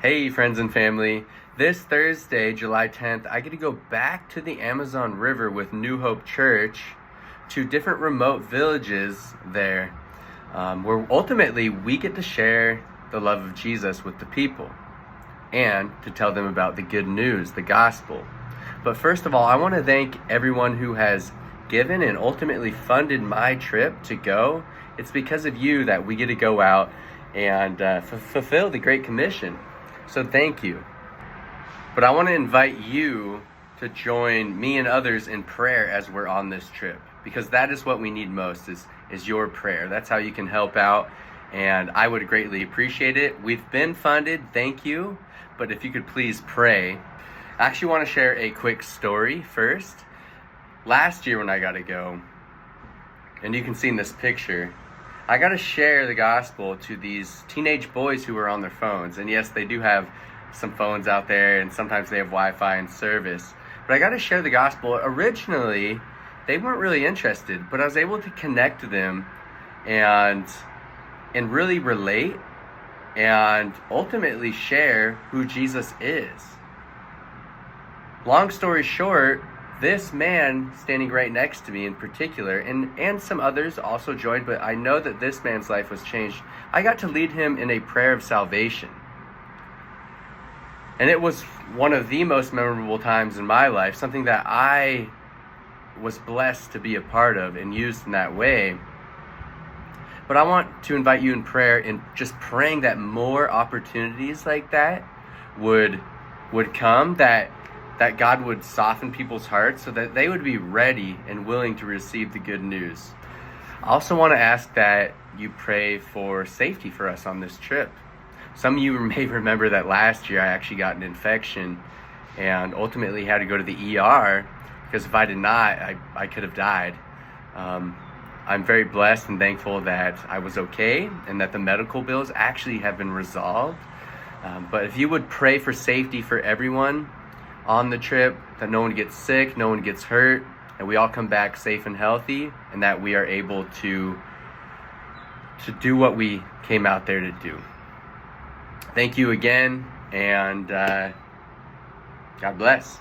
Hey friends and family, this Thursday, July 10th, I get to go back to the Amazon River with New Hope Church to different remote villages there, where ultimately we get to share the love of Jesus with the people and to tell them about the good news, the gospel. But first of all, I want to thank everyone who has given and ultimately funded my trip to go. It's because of you that we get to go out and fulfill the Great Commission. So thank you. But I want to invite you to join me and others in prayer as we're on this trip, because that is what we need most is your prayer. That's how you can help out, and I would greatly appreciate it. We've been funded, thank you, but if you could please pray. I actually want to share a quick story first. Last year when I got to go, and you can see in this picture, I got to share the gospel to these teenage boys who were on their phones. And yes, they do have some phones out there, and sometimes they have Wi-Fi and service. But I got to share the gospel. Originally, they weren't really interested, but I was able to connect to them and really relate and ultimately share who Jesus is. Long story short, this man standing right next to me in particular, and some others also joined, but I know that this man's life was changed. I got to lead him in a prayer of salvation. And it was one of the most memorable times in my life, something that I was blessed to be a part of and used in that way. But I want to invite you in prayer and just praying that more opportunities like that would come, that God would soften people's hearts so that they would be ready and willing to receive the good news. I also want to ask that you pray for safety for us on this trip. Some of you may remember that last year I actually got an infection and ultimately had to go to the ER, because if I did not, I could have died. I'm very blessed and thankful that I was okay and that the medical bills actually have been resolved. But if you would pray for safety for everyone on the trip, that no one gets sick, no one gets hurt, and we all come back safe and healthy, and that we are able to do what we came out there to do. Thank you again, and God bless.